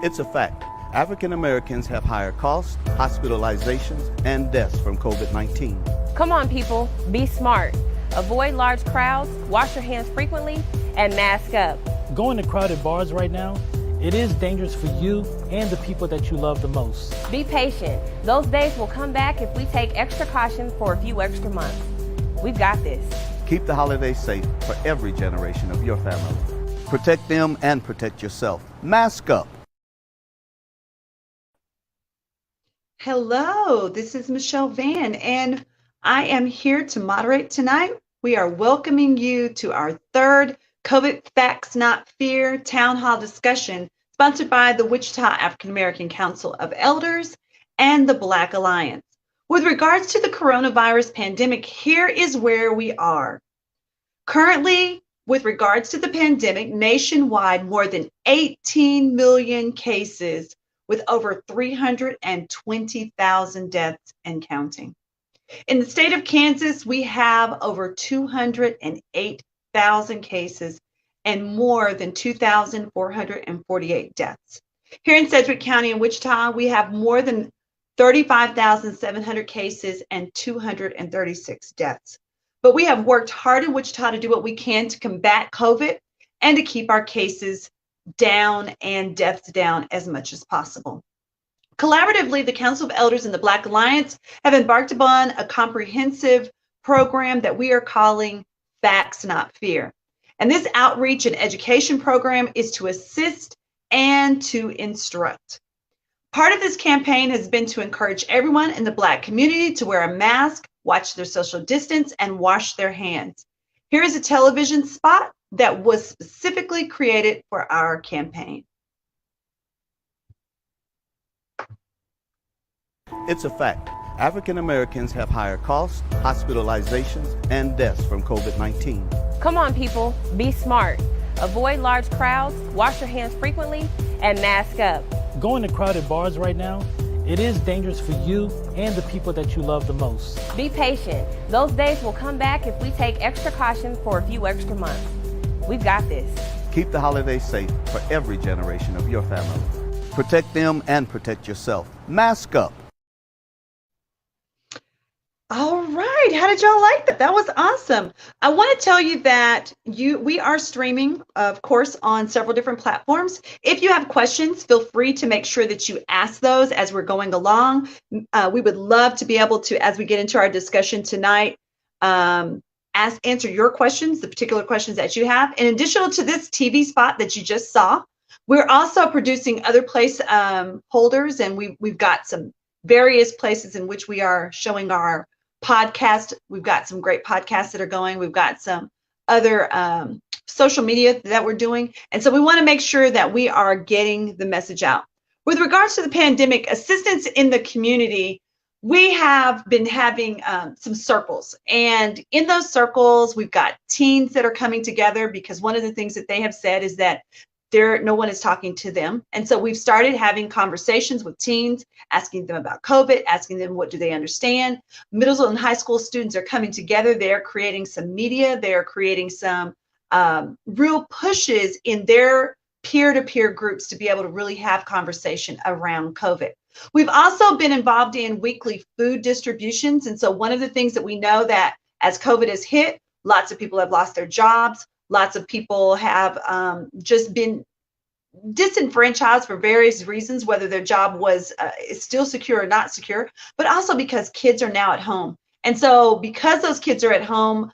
It's a fact. African Americans have higher costs, hospitalizations, and deaths from COVID-19. Come on, people, be smart. Avoid large crowds, wash your hands frequently, and mask up. Going to crowded bars right now, it is dangerous for you and the people that you love the most. Be patient. Those days will come back if we take extra caution for a few extra months. We've got this. Keep the holidays safe for every generation of your family. Protect them and protect yourself. Mask up. Hello, this is Michelle Van, and I am here to moderate tonight. We are welcoming you to our third COVID Facts Not Fear town hall discussion, sponsored by the Wichita African American Council of Elders and the Black Alliance. With regards to the coronavirus pandemic, here is where we are. Currently, with regards to the pandemic, nationwide, more than 18 million cases with over 320,000 deaths and counting. In the state of Kansas, we have over 208,000 cases and more than 2,448 deaths. Here in Sedgwick County in Wichita, we have more than 35,700 cases and 236 deaths. But we have worked hard in Wichita to do what we can to combat COVID and to keep our cases down and deaths down as much as possible. Collaboratively, the Council of Elders and the Black Alliance have embarked upon a comprehensive program that we are calling Facts Not Fear. And this outreach and education program is to assist and to instruct. Part of this campaign has been to encourage everyone in the Black community to wear a mask, watch their social distance, and wash their hands. Here is a television spot that was specifically created for our campaign. It's a fact. African Americans have higher costs, hospitalizations, and deaths from COVID-19. Come on, people, be smart. Avoid large crowds, wash your hands frequently, and mask up. Going to crowded bars right now, it is dangerous for you and the people that you love the most. Be patient. Those days will come back if we take extra caution for a few extra months. We've got this. Keep the holidays safe for every generation of your family. Protect them and protect yourself. Mask up. All right, how did y'all like that? That was awesome. I want to tell you that we are streaming, of course, on several different platforms. If you have questions, feel free to make sure that you ask those as we're going along. We would love to be able to, as we get into our discussion tonight, answer your questions, the particular questions that you have. In addition to this TV spot that you just saw, we're also producing other place holders, and we've got some various places in which we are showing our podcast. We've got some great podcasts that are going. We've got some other social media that we're doing. And so we want to make sure that we are getting the message out. With regards to the pandemic, assistance in the community, we have been having some circles. And in those circles, we've got teens that are coming together, because one of the things that they have said is that no one is talking to them. And so we've started having conversations with teens, asking them about COVID, asking them what do they understand. Middle and high school students are coming together. They're creating some media. They're creating some real pushes in their peer-to-peer groups to be able to really have conversation around COVID. We've also been involved in weekly food distributions. And so one of the things that we know that as COVID has hit, lots of people have lost their jobs. Lots of people have just been disenfranchised for various reasons, whether their job is still secure or not secure, but also because kids are now at home. And so because those kids are at home,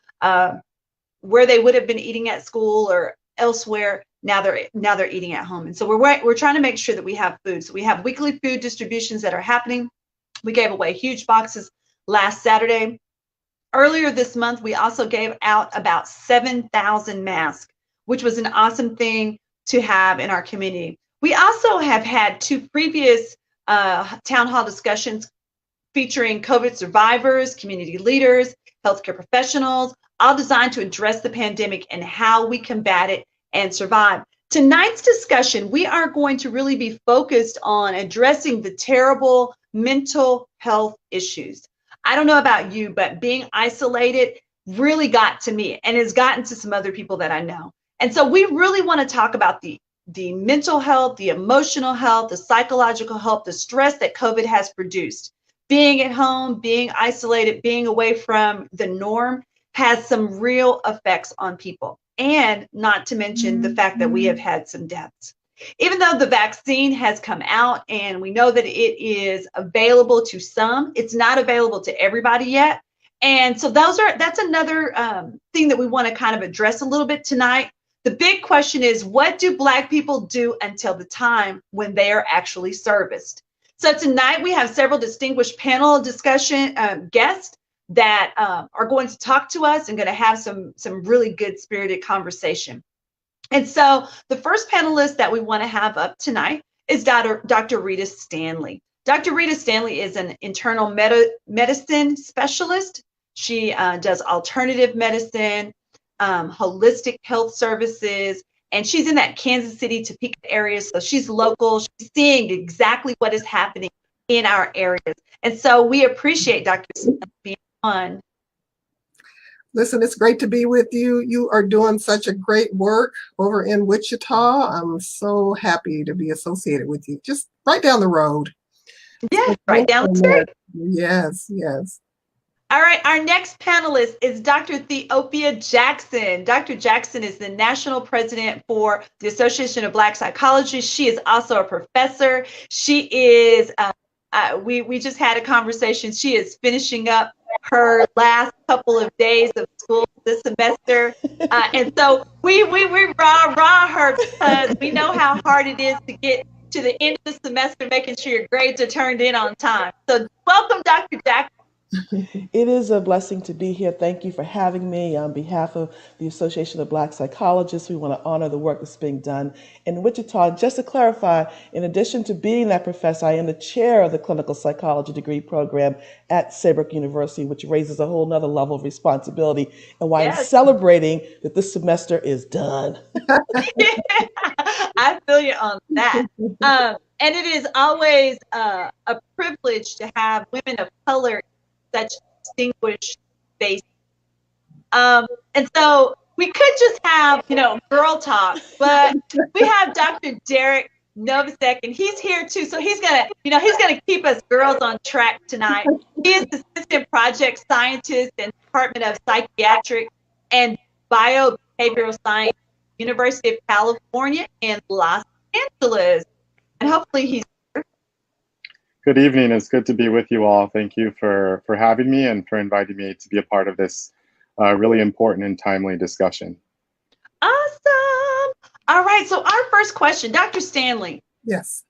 where they would have been eating at school or elsewhere, now they're eating at home. And so we're trying to make sure that we have food. So we have weekly food distributions that are happening. We gave away huge boxes last Saturday. Earlier this month, we also gave out about 7,000 masks, which was an awesome thing to have in our community. We also have had two previous town hall discussions featuring COVID survivors, community leaders, healthcare professionals, all designed to address the pandemic and how we combat it and survive. Tonight's discussion, we are going to really be focused on addressing the terrible mental health issues. I don't know about you, but being isolated really got to me and has gotten to some other people that I know. And so we really want to talk about the the mental health, the emotional health, the psychological health, the stress that COVID has produced. Being at home, being isolated, being away from the norm has some real effects on people. And not to mention the fact that we have had some deaths. Even though the vaccine has come out and we know that it is available to some, it's not available to everybody yet. And so that's another thing that we want to kind of address a little bit tonight. The big question is, what do Black people do until the time when they are actually serviced? So tonight we have several distinguished panel discussion guests that are going to talk to us and going to have some really good spirited conversation. And so the first panelist that we want to have up tonight is Dr. Rita Stanley. Dr. Rita Stanley is an internal medicine specialist. She does alternative medicine, holistic health services, and she's in that Kansas City, Topeka area. So she's local. She's seeing exactly what is happening in our areas. And so we appreciate Dr. Stanley being on. Listen, it's great to be with you. You are doing such a great work over in Wichita. I'm so happy to be associated with you. Just right down the road. Yes, right down the street. Yes, yes. All right, our next panelist is Dr. Theopia Jackson. Dr. Jackson is the national president for the Association of Black Psychologists. She is also a professor. She is, we just had a conversation. She is finishing up her last couple of days of school this semester. And so we rah her because we know how hard it is to get to the end of the semester, making sure your grades are turned in on time. So welcome, Dr. Jackson. It is a blessing to be here. Thank you for having me. On behalf of the Association of Black Psychologists, we want to honor the work that's being done in Wichita. Just to clarify, in addition to being that professor, I am the chair of the clinical psychology degree program at Saybrook University, which raises a whole nother level of responsibility and why I'm celebrating that this semester is done. I feel you on that. And it is always a privilege to have women of color such distinguished faces. And so we could just have, girl talk, but we have Dr. Derek Novosek, and he's here too. So he's gonna keep us girls on track tonight. He is assistant project scientist in the Department of Psychiatric and Biobehavioral Science, University of California in Los Angeles. And hopefully he's Good evening. It's good to be with you all. Thank you for having me and for inviting me to be a part of this really important and timely discussion. Awesome. All right. So our first question, Dr. Stanley. Yes.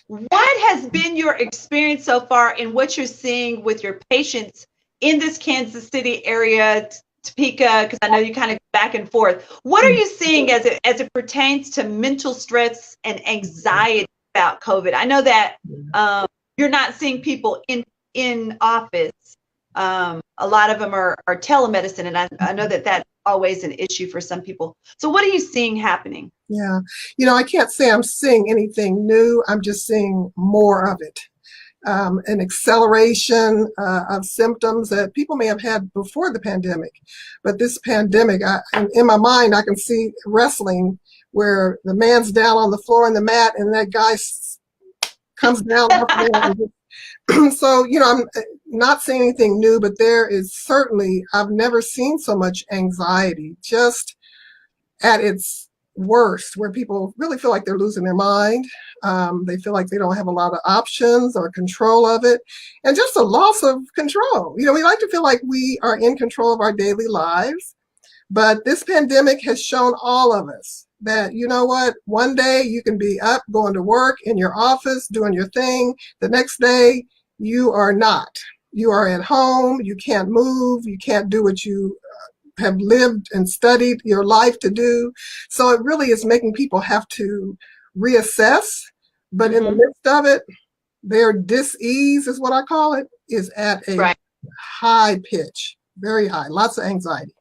What has been your experience so far in what you're seeing with your patients in this Kansas City area, Topeka, because I know you kind of back and forth. What are you seeing as it pertains to mental stress and anxiety about COVID? I know that you're not seeing people in office. A lot of them are telemedicine, and I know that that's always an issue for some people. So what are you seeing happening? Yeah, I can't say I'm seeing anything new. I'm just seeing more of it. An acceleration of symptoms that people may have had before the pandemic. But this pandemic, in my mind, I can see wrestling where the man's down on the floor in the mat and that guy comes down off the floor. So, I'm not seeing anything new, but there is certainly, I've never seen so much anxiety just at its worst, where people really feel like they're losing their mind. They feel like they don't have a lot of options or control of it, and just a loss of control. We like to feel like we are in control of our daily lives, but this pandemic has shown all of us that, one day you can be up, going to work, in your office, doing your thing. The next day, you are not. You are at home, you can't move, you can't do what you have lived and studied your life to do. So it really is making people have to reassess. But in the midst of it, their dis-ease is what I call it, is at a high pitch, very high, lots of anxiety.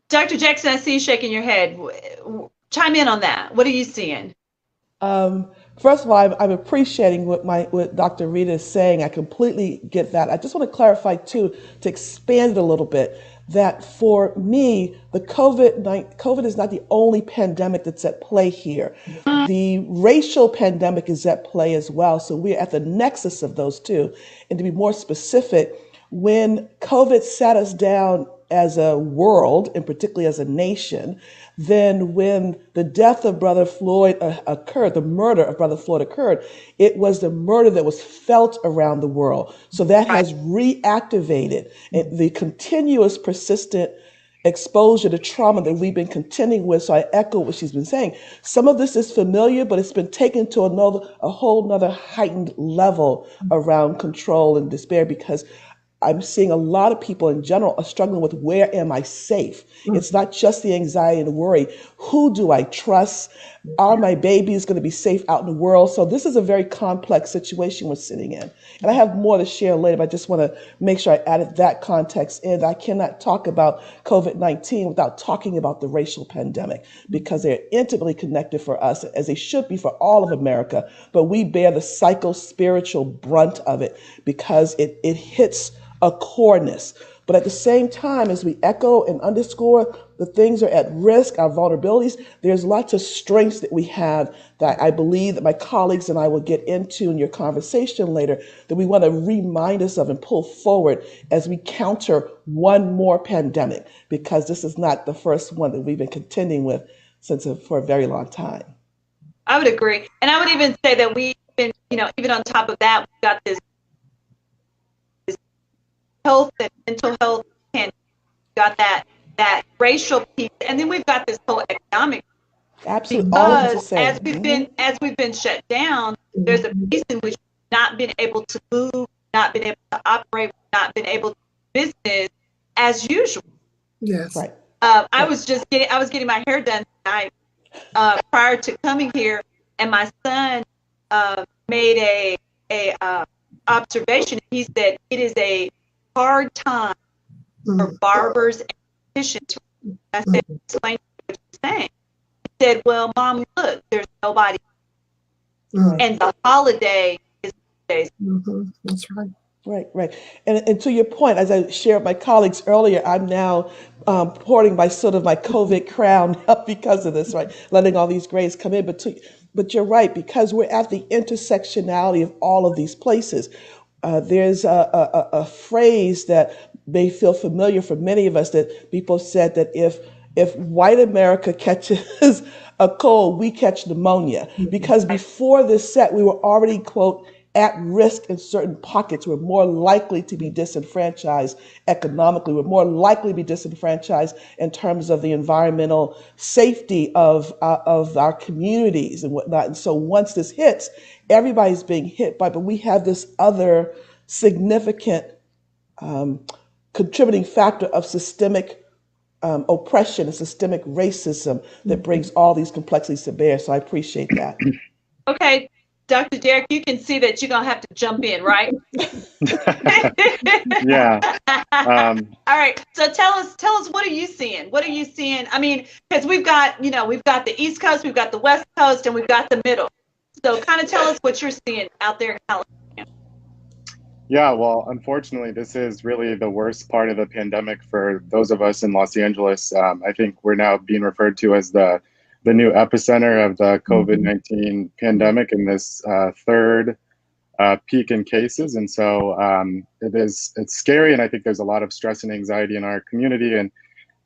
Dr. Jackson, I see you shaking your head. Chime in on that. What are you seeing? First of all, I'm appreciating what Dr. Rita is saying. I completely get that. I just want to clarify too, to expand it a little bit, that for me, the COVID is not the only pandemic that's at play here. The racial pandemic is at play as well. So we're at the nexus of those two. And to be more specific, when COVID sat us down as a world, and particularly as a nation, then when the death of Brother Floyd occurred, the murder of Brother Floyd occurred, it was the murder that was felt around the world. So that has reactivated the continuous, persistent exposure to trauma that we've been contending with. So I echo what she's been saying. Some of this is familiar, but it's been taken to a whole nother heightened level around control and despair, because I'm seeing a lot of people in general are struggling with, where am I safe? It's not just the anxiety and worry. Who do I trust? Are my babies going to be safe out in the world? So this is a very complex situation we're sitting in. And I have more to share later, but I just want to make sure I added that context in. I cannot talk about COVID-19 without talking about the racial pandemic, because they're intimately connected for us, as they should be for all of America. But we bear the psycho-spiritual brunt of it, because it hits a coreness. But at the same time, as we echo and underscore the things are at risk, our vulnerabilities, there's lots of strengths that we have that I believe that my colleagues and I will get into in your conversation later, that we want to remind us of and pull forward as we counter one more pandemic, because this is not the first one that we've been contending with for a very long time. I would agree. And I would even say that we've been, even on top of that, we've got this health and mental health, and got that racial piece, and then we've got this whole economic. Absolutely. Because as we've been shut down, there's a piece in which we've not been able to move, not been able to operate, not been able to do business as usual. Yes. Right. I was getting my hair done tonight prior to coming here, and my son made a observation. He said it is a hard time for barbers and beauticians. I said, explain what you're saying. He said, well, Mom, look, there's nobody. And the holiday is days. That's right. Right. And to your point, as I shared with my colleagues earlier, I'm now porting my COVID crown up because of this, right? Letting all these grays come in. But you're right, because we're at the intersectionality of all of these places. There's a phrase that may feel familiar for many of us, that people said that if white America catches a cold, we catch pneumonia. Because before this set, we were already, quote, at risk in certain pockets. We're more likely to be disenfranchised economically. We're more likely to be disenfranchised in terms of the environmental safety of our communities and whatnot. And so once this hits, everybody's being hit by, but we have this other significant contributing factor of systemic oppression and systemic racism that brings all these complexities to bear. So I appreciate that. Okay, Dr. Derek, you can see that you're going to have to jump in, right? Yeah. All right. So tell us, what are you seeing? What are you seeing? I mean, because we've got the East Coast, we've got the West Coast, and we've got the middle. So kind of tell us what you're seeing out there in California. Yeah, well, unfortunately, this is really the worst part of the pandemic for those of us in Los Angeles. I think we're now being referred to as the new epicenter of the COVID-19 pandemic, in this third peak in cases. And so it's scary. And I think there's a lot of stress and anxiety in our community.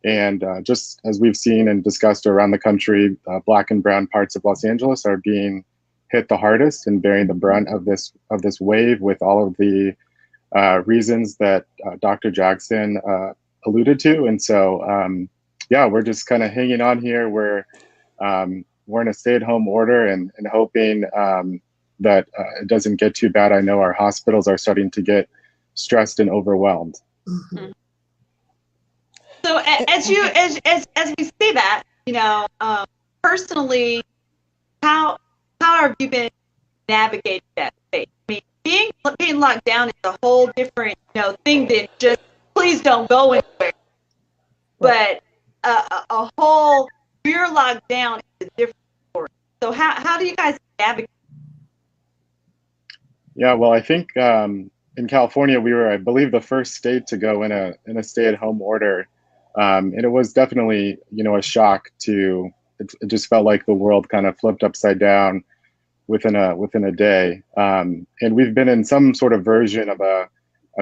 And just as we've seen and discussed around the country, Black and brown parts of Los Angeles are being hit the hardest and bearing the brunt of this wave, with all of the reasons that Dr. Jackson alluded to. And so, we're just kind of hanging on here. We're in a stay-at-home order and hoping that it doesn't get too bad. I know our hospitals are starting to get stressed and overwhelmed. So as we see that, personally, how have you been navigating that space? I mean, being locked down is a whole different thing than just please don't go anywhere. But a whole, you're locked down is a different story. So how do you guys advocate? Yeah, well, I think in California we were, I believe, the first state to go in a stay-at-home order, and it was definitely, you know, a shock to. It just felt like the world kind of flipped upside down within a day. And we've been in some sort of version of a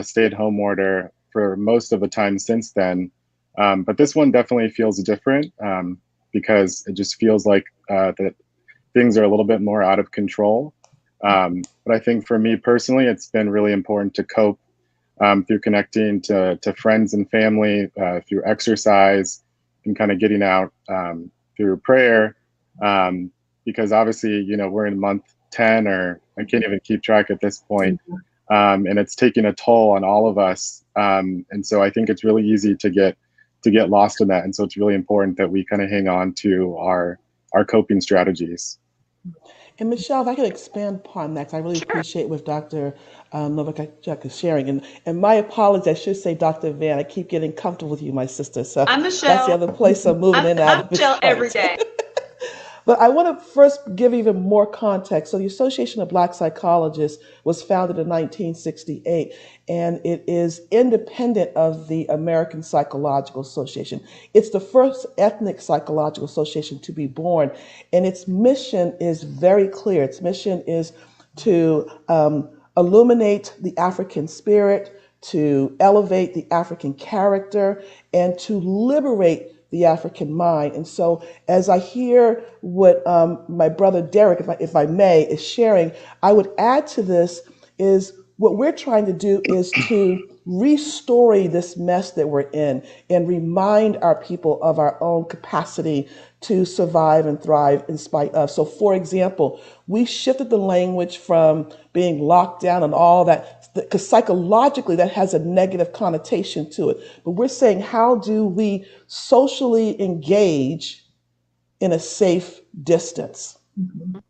stay-at-home order for most of the time since then. But this one definitely feels different because it just feels like that things are a little bit more out of control. But I think for me personally, it's been really important to cope through connecting to friends and family, through exercise, and kind of getting out through prayer. Because obviously, you know, we're in month 10, or I can't even keep track at this point. And it's taking a toll on all of us. And so I think it's really easy to get lost in that. And so it's really important that we kind of hang on to our coping strategies. And Michelle, if I could expand upon that, 'cause I really Sure. appreciate what Dr. Novak is sharing. And my apologies, I should say Dr. Van. I keep getting comfortable with you, my sister. So I'm that's the Michelle. other place I'm moving in and out I'm of. Michelle every Right. day. But I want to first give even more context. So, the Association of Black Psychologists was founded in 1968, and it is independent of the American Psychological Association. It's the first ethnic psychological association to be born, and its mission is very clear. Its mission is to illuminate the African spirit, to elevate the African character, and to liberate the African mind. And so, as I hear what my brother Derek, if I may, is sharing, I would add to this is what we're trying to do is to restore this mess that we're in and remind our people of our own capacity to survive and thrive in spite of. So, for example, we shifted the language from being locked down and all that, because psychologically that has a negative connotation to it. But we're saying, how do we socially engage in a safe distance? And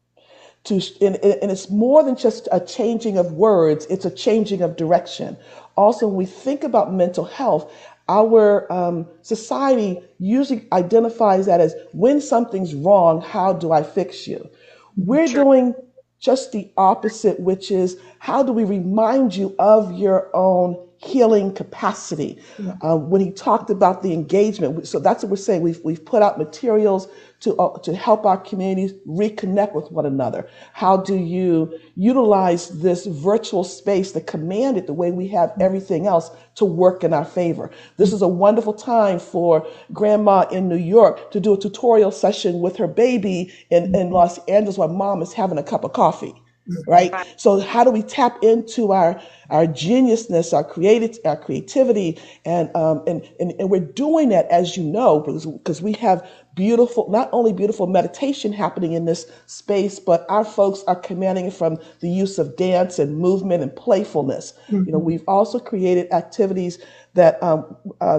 it's more than just a changing of words, it's a changing of direction. Also, when we think about mental health, our society usually identifies that as when something's wrong, how do I fix you? We're Sure. doing just the opposite, which is how do we remind you of your own healing capacity? When he talked about the engagement, so that's what we're saying. We've put out materials to help our communities reconnect with one another. How do you utilize this virtual space to command it the way we have everything else to work in our favor? This is a wonderful time for grandma in New York to do a tutorial session with her baby in Los Angeles while mom is having a cup of coffee. Right. Right. So how do we tap into our geniusness, our creativity, and we're doing that, as you know, because we have beautiful, not only beautiful meditation happening in this space, but our folks are commanding it from the use of dance and movement and playfulness. You know, we've also created activities that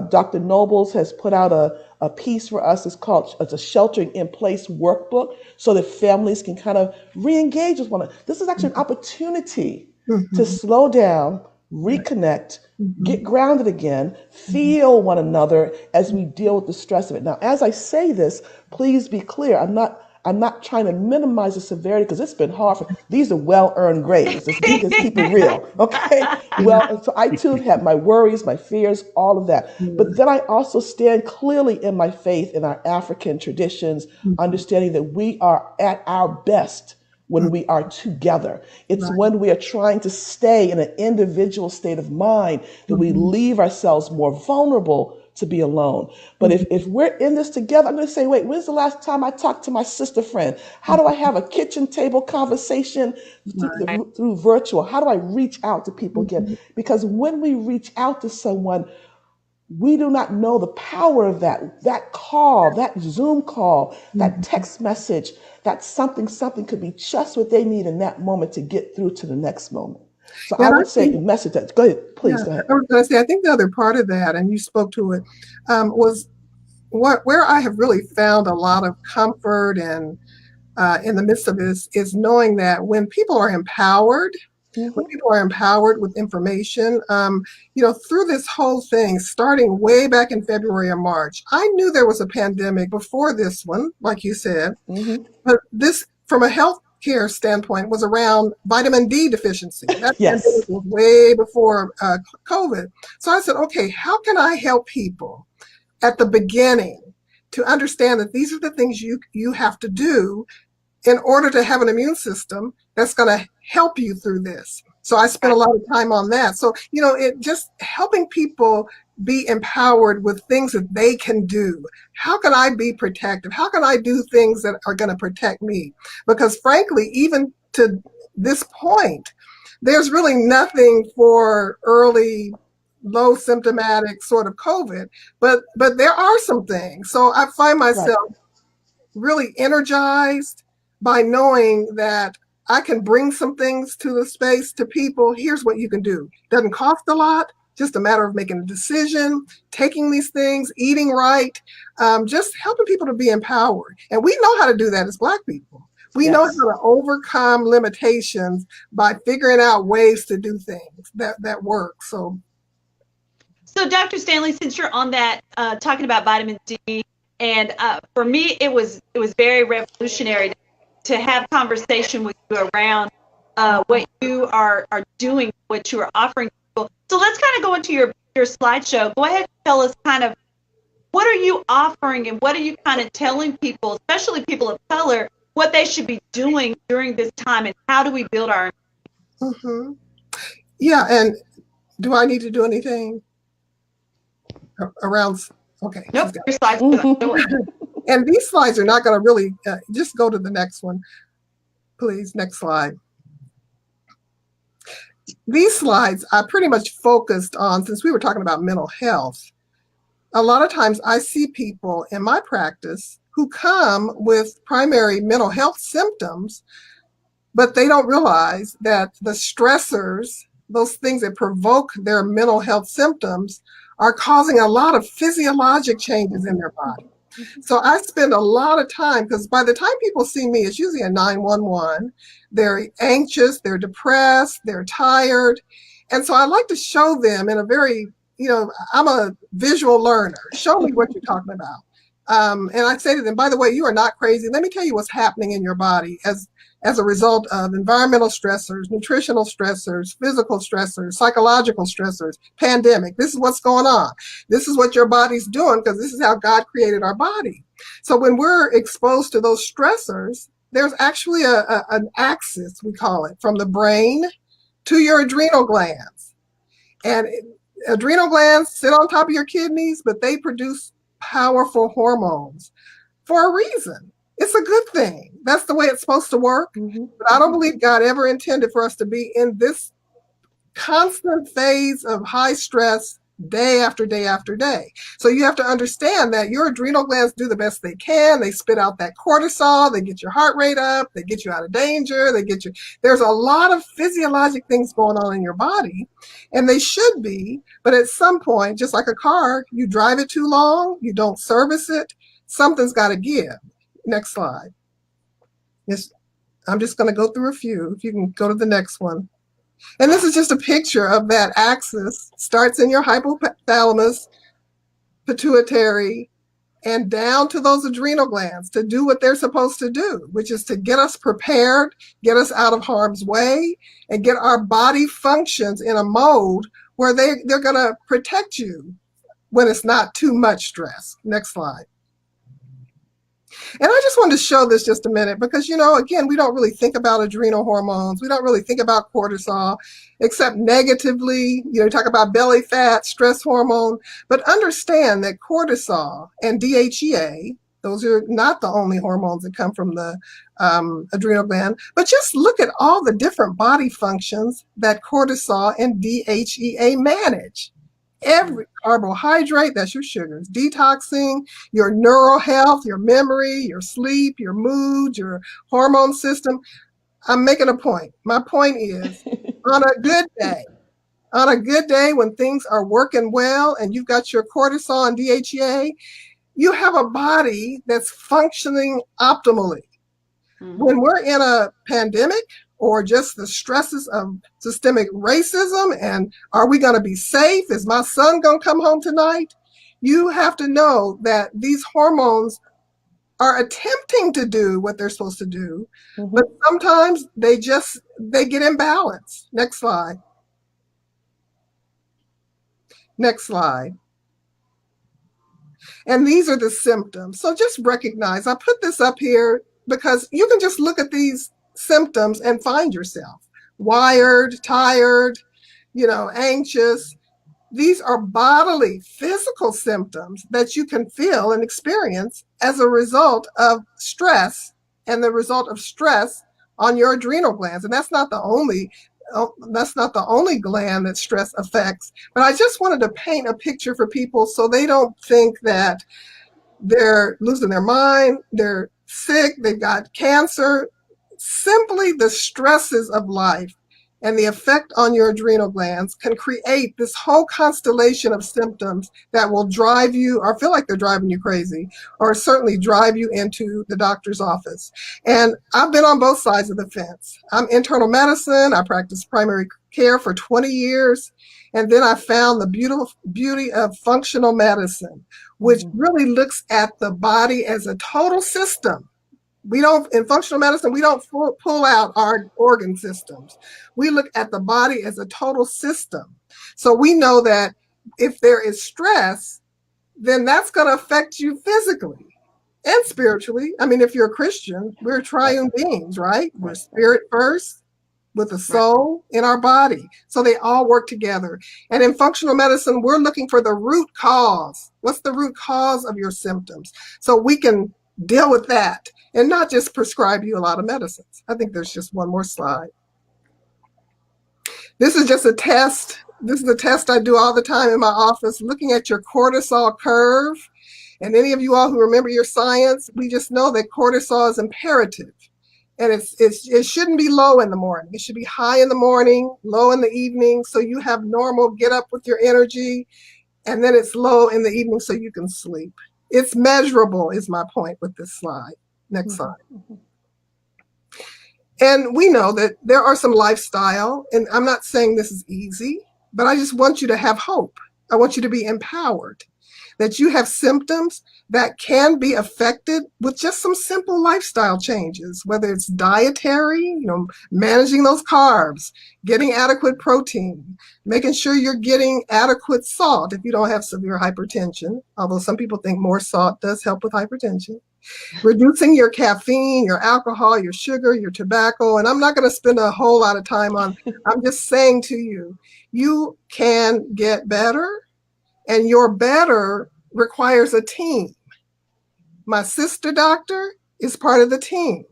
Dr. Nobles has put out a piece for us. It's a sheltering in place workbook so that families can kind of re-engage with one another. This is actually an opportunity to slow down, reconnect, get grounded again, feel one another as we deal with the stress of it. Now, as I say this, please be clear. I'm not trying to minimize the severity because it's been hard. These are well-earned grades. Let's keep it real, okay? Well, and so I too have my worries, my fears, all of that. But then I also stand clearly in my faith in our African traditions, understanding that we are at our best when we are together. It's when we are trying to stay in an individual state of mind that we leave ourselves more vulnerable to be alone. But if we're in this together, I'm going to say, wait, when's the last time I talked to my sister friend? How do I have a kitchen table conversation through virtual? How do I reach out to people again? Because when we reach out to someone, we do not know the power of that call, that Zoom call, that text message, that something could be just what they need in that moment to get through to the next moment. So I And I would say think, message that. Go ahead, please yeah, go ahead. I was going to say, I think the other part of that, and you spoke to it, was where I have really found a lot of comfort and in the midst of this is knowing that when people are empowered, when people are empowered with information, through this whole thing, starting way back in February or March, I knew there was a pandemic before this one, like you said, Mm-hmm. but this from a healthcare standpoint was around vitamin D deficiency. That Yes. pandemic was way before COVID. So I said, okay, how can I help people at the beginning to understand that these are the things you have to do in order to have an immune system that's going to help you through this. So I spent a lot of time on that. So, it just helping people be empowered with things that they can do. How can I be protective? How can I do things that are going to protect me? Because frankly, even to this point, there's really nothing for early low symptomatic sort of COVID, but there are some things. So I find myself really energized by knowing that I can bring some things to the space to people. Here's what you can do. Doesn't cost a lot, just a matter of making a decision, taking these things, eating right, just helping people to be empowered. And we know how to do that as Black people. We know how to overcome limitations by figuring out ways to do things that work. So Dr. Stanley, since you're on that, talking about vitamin D, and for me, it was very revolutionary to have conversation with you around what you are doing, what you are offering people. So let's kind of go into your slideshow. Go ahead and tell us kind of what are you offering and what are you kind of telling people, especially people of color, what they should be doing during this time, and how do we build our Yeah, and do I need to do anything around? Okay. Nope. Your slides. And these slides are not going to really, just go to the next one, please. Next slide. These slides I pretty much focused on, since we were talking about mental health. A lot of times I see people in my practice who come with primary mental health symptoms, but they don't realize that the stressors, those things that provoke their mental health symptoms, are causing a lot of physiologic changes in their body. So I spend a lot of time, because by the time people see me, it's usually a 911. They're anxious, they're depressed, they're tired. And so I like to show them in a very, I'm a visual learner. Show me what you're talking about. And I say to them, by the way, you are not crazy. Let me tell you what's happening in your body as a result of environmental stressors, nutritional stressors, physical stressors, psychological stressors, pandemic. This is what's going on. This is what your body's doing, because this is how God created our body. So when we're exposed to those stressors, there's actually an axis, we call it, from the brain to your adrenal glands. And adrenal glands sit on top of your kidneys, but they produce powerful hormones for a reason. It's a good thing. That's the way it's supposed to work. But I don't believe God ever intended for us to be in this constant phase of high stress day after day after day. So you have to understand that your adrenal glands do the best they can. They spit out that cortisol. They get your heart rate up. They get you out of danger. There's a lot of physiologic things going on in your body, and they should be. But at some point, just like a car, you drive it too long, you don't service it, something's got to give. Next slide. I'm just going to go through a few. If you can go to the next one. And this is just a picture of that axis. Starts in your hypothalamus, pituitary, and down to those adrenal glands to do what they're supposed to do, which is to get us prepared, get us out of harm's way, and get our body functions in a mode where they're going to protect you when it's not too much stress. Next slide. And I just wanted to show this just a minute because, again, we don't really think about adrenal hormones. We don't really think about cortisol, except negatively. Talk about belly fat, stress hormone. But understand that cortisol and DHEA, those are not the only hormones that come from the adrenal gland. But just look at all the different body functions that cortisol and DHEA manage. Every carbohydrate, that's your sugars, detoxing, your neural health, your memory, your sleep, your mood, your hormone system. I'm making a point. My point is, on a good day when things are working well and you've got your cortisol and DHEA, you have a body that's functioning optimally. When we're in a pandemic, or just the stresses of systemic racism, and are we going to be safe? Is my son going to come home tonight? You have to know that these hormones are attempting to do what they're supposed to do, but Mhm. sometimes they get imbalanced. Next slide. Next slide. And these are the symptoms. So just recognize, I put this up here because you can just look at these symptoms and find yourself wired, tired, anxious. These are bodily, physical symptoms that you can feel and experience as a result of stress and the result of stress on your adrenal glands. And that's not the only gland that stress affects. But I just wanted to paint a picture for people so they don't think that they're losing their mind, they're sick, they've got cancer. Simply the stresses of life and the effect on your adrenal glands can create this whole constellation of symptoms that will drive you, or feel like they're driving you crazy, or certainly drive you into the doctor's office. And I've been on both sides of the fence. I'm internal medicine. I practiced primary care for 20 years. And then I found the beautiful beauty of functional medicine, which really looks at the body as a total system. In functional medicine, we don't pull out our organ systems. We look at the body as a total system. So we know that if there is stress, then that's going to affect you physically and spiritually. I mean, if you're a Christian, we're triune beings, right? We're spirit first with a soul in our body. So they all work together. And in functional medicine, we're looking for the root cause. What's the root cause of your symptoms? So we can deal with that and not just prescribe you a lot of medicines. I think there's just one more slide. This is just a test. This is a test I do all the time in my office, looking at your cortisol curve. And any of you all who remember your science, we just know that cortisol is imperative. And it shouldn't be low in the morning. It should be high in the morning, low in the evening, so you have normal get up with your energy. And then it's low in the evening so you can sleep. It's measurable is my point with this slide. Next slide. And we know that there are some lifestyle, and I'm not saying this is easy, but I just want you to have hope. I want you to be empowered, that you have symptoms that can be affected with just some simple lifestyle changes, whether it's dietary, managing those carbs, getting adequate protein, making sure you're getting adequate salt if you don't have severe hypertension, although some people think more salt does help with hypertension. Reducing your caffeine, your alcohol, your sugar, your tobacco. And I'm not going to spend a whole lot of time on, I'm just saying to you, you can get better, and your better requires a team. My sister doctor is part of the team.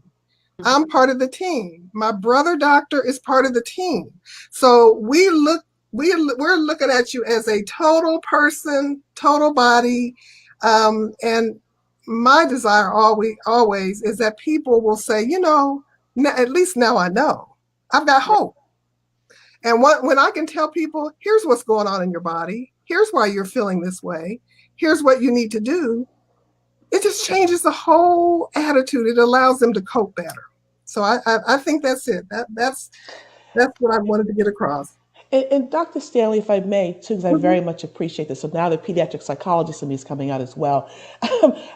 I'm part of the team. My brother doctor is part of the team. So we're looking at you as a total person, total body, and my desire always is that people will say, at least now I know. I've got hope. And when I can tell people, here's what's going on in your body, here's why you're feeling this way, here's what you need to do, it just changes the whole attitude. It allows them to cope better. So I think that's it. That's what I wanted to get across. And Dr. Stanley, if I may, too, because I very much appreciate this. So now the pediatric psychologist in me is coming out as well.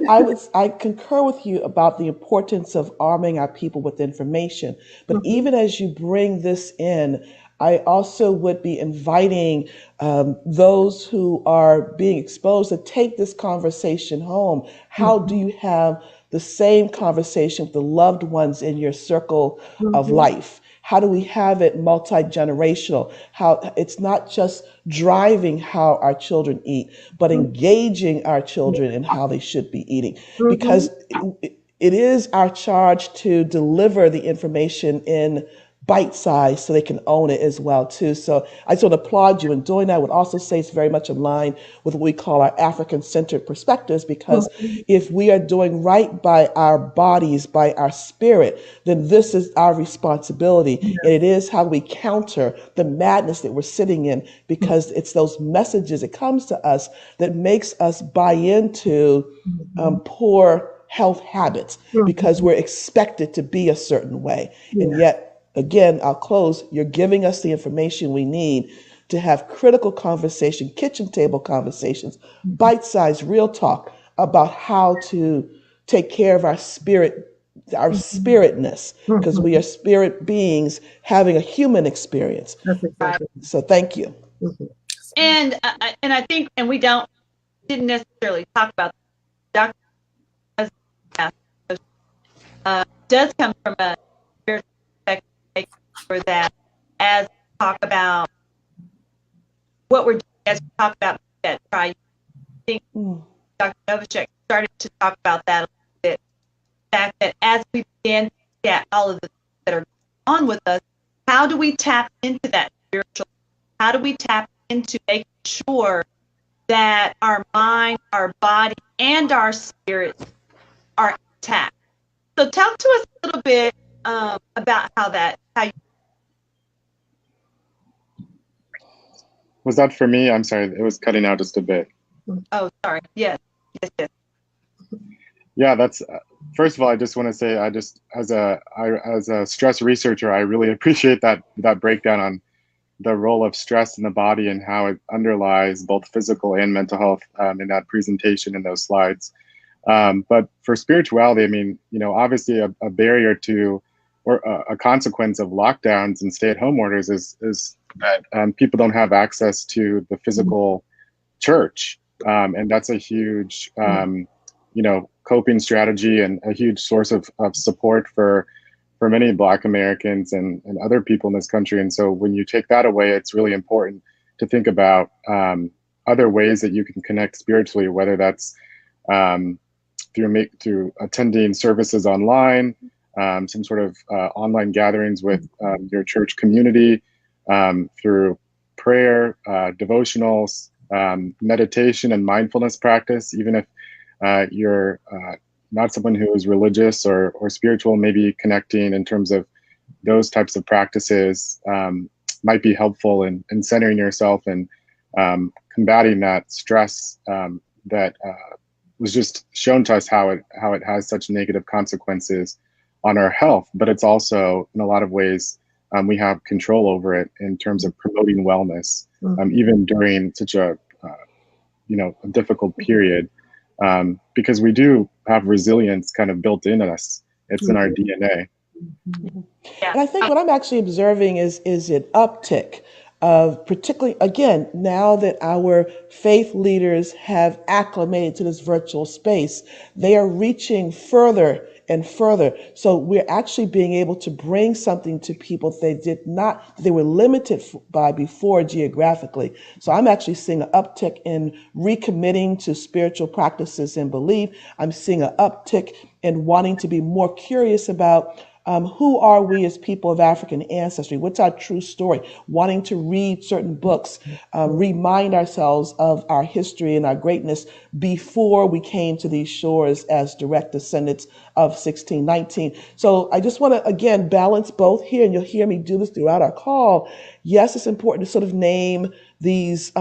I concur with you about the importance of arming our people with information. But even as you bring this in, I also would be inviting those who are being exposed to take this conversation home. How do you have the same conversation with the loved ones in your circle of life? How do we have it multi-generational? How it's not just driving how our children eat, but engaging our children in how they should be eating. Because it is our charge to deliver the information in bite size so they can own it as well too. So I just want to applaud you in doing that. I would also say it's very much in line with what we call our African-centered perspectives, because if we are doing right by our bodies, by our spirit, then this is our responsibility. And it is how we counter the madness that we're sitting in, because it's those messages that comes to us that makes us buy into poor health habits, because we're expected to be a certain way. And yet, again, I'll close. You're giving us the information we need to have critical conversation, kitchen table conversations, bite-sized real talk about how to take care of our spiritness, because we are spirit beings having a human experience. That's exactly. So thank you. And I think, and we didn't necessarily talk about Dr. Does come from a spiritual perspective, making sure that as we talk about what we're doing, as we talk about that try, I think Dr. Novacek started to talk about that a little bit. The fact that as we begin to get all of the things that are going on with us, how do we tap into that spiritual? How do we tap into making sure that our mind, our body, and our spirit are intact? So talk to us a little bit about how you. Was that for me? I'm sorry, it was cutting out just a bit. Oh, sorry. Yes. Yeah, that's first of all, I just want to say, I just as a stress researcher, I really appreciate that breakdown on the role of stress in the body and how it underlies both physical and mental health in that presentation in those slides. But for spirituality, I mean, obviously a barrier to, or a consequence of lockdowns and stay-at-home orders is that people don't have access to the physical church, and that's a huge, coping strategy and a huge source of support for many Black Americans and other people in this country. And so when you take that away, it's really important to think about other ways that you can connect spiritually, whether that's through attending services online, some sort of online gatherings with your church community, through prayer, devotionals, meditation and mindfulness practice. Even if you're not someone who is religious or spiritual, maybe connecting in terms of those types of practices might be helpful in centering yourself and combating that stress that was just shown to us how it has such negative consequences on our health. But it's also, in a lot of ways, we have control over it in terms of promoting wellness, even during such a difficult period, because we do have resilience kind of built in us. It's in our DNA. And I think what I'm actually observing is an uptick of, particularly, again, now that our faith leaders have acclimated to this virtual space, they are reaching further and further. So we're actually being able to bring something to people they were limited by before geographically. So I'm actually seeing an uptick in recommitting to spiritual practices and belief. I'm seeing an uptick in wanting to be more curious about who are we as people of African ancestry? What's our true story? Wanting to read certain books, remind ourselves of our history and our greatness before we came to these shores as direct descendants of 1619. So I just want to, again, balance both here, and you'll hear me do this throughout our call. Yes, it's important to sort of name these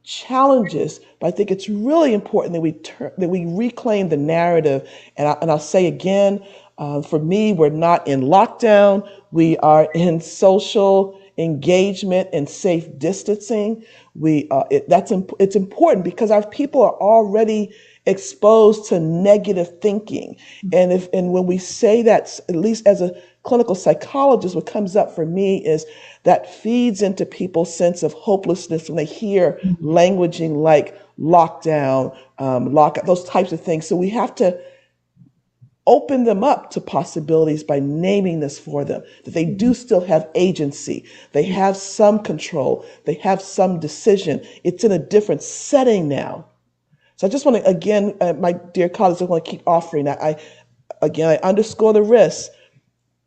challenges, but I think it's really important that we reclaim the narrative. And I'll say again, for me, we're not in lockdown. We are in social engagement and safe distancing. It's important because our people are already exposed to negative thinking. And when we say that, at least as a clinical psychologist, what comes up for me is that feeds into people's sense of hopelessness when they hear languaging like lockdown, lockout, those types of things. So we have to open them up to possibilities by naming this for them, that they do still have agency. They have some control. They have some decision. It's in a different setting now. So I just want to, again, my dear colleagues, I want to keep offering that. I underscore the risks,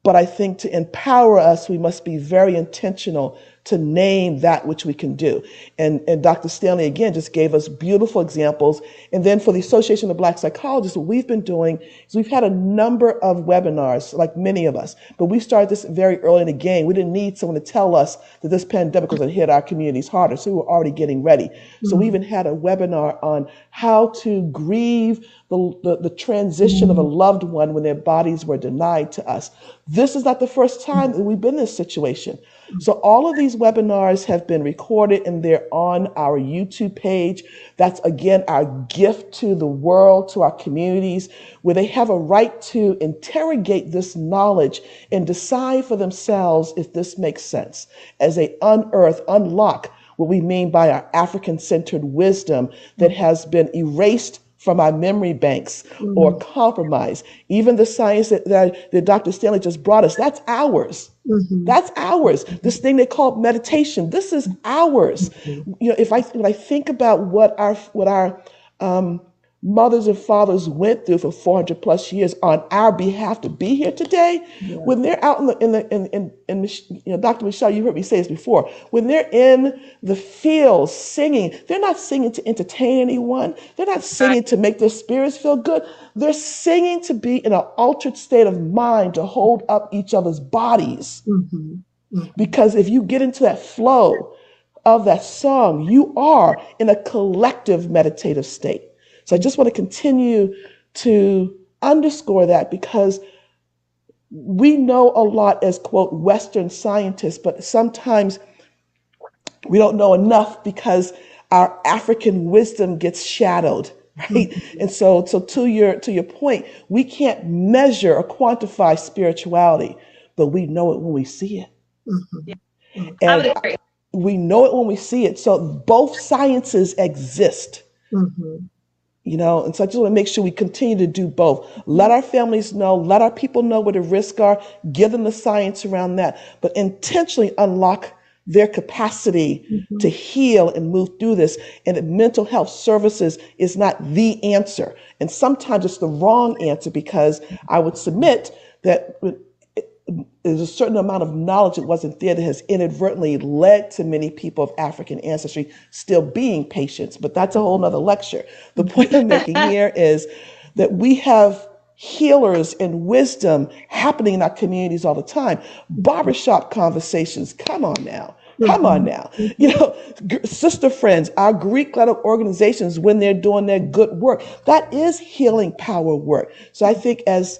but I think to empower us, we must be very intentional to name that which we can do. And Dr. Stanley, again, just gave us beautiful examples. And then for the Association of Black Psychologists, what we've been doing is we've had a number of webinars, like many of us, but we started this very early in the game. We didn't need someone to tell us that this pandemic was going to hit our communities harder, so we were already getting ready. So we even had a webinar on how to grieve the transition of a loved one when their bodies were denied to us. This is not the first time that we've been in this situation. So all of these these webinars have been recorded and they're on our YouTube page. That's again our gift to the world, to our communities, where they have a right to interrogate this knowledge and decide for themselves if this makes sense as they unlock what we mean by our African-centered wisdom that has been erased from our memory banks or compromised. Even the science that Dr. Stanley just brought us, that's ours. That's ours. This thing they call meditation, this is ours. You know, when I think about what our mothers and fathers went through for 400 plus years on our behalf to be here today, when they're out Dr. Michelle, you heard me say this before, when they're in the fields singing, they're not singing to entertain anyone. They're not singing to make their spirits feel good. They're singing to be in an altered state of mind, to hold up each other's bodies. Because if you get into that flow of that song, you are in a collective meditative state. So I just want to continue to underscore that, because we know a lot as, quote, Western scientists, but sometimes we don't know enough because our African wisdom gets shadowed, right? And so to your point, we can't measure or quantify spirituality, but we know it when we see it. I would agree. We know it when we see it. So both sciences exist. You know, and so I just want to make sure we continue to do both. Let our families know, let our people know what the risks are, give them the science around that, but intentionally unlock their capacity to heal and move through this. And that mental health services is not the answer. And sometimes it's the wrong answer, because I would submit that there's a certain amount of knowledge that wasn't there that has inadvertently led to many people of African ancestry still being patients. But that's a whole nother lecture. The point I'm making here is that we have healers and wisdom happening in our communities all the time. Barbershop conversations, come on now. Come on now. You know, sister friends, our Greek letter organizations, when they're doing their good work, that is healing power work. So I think as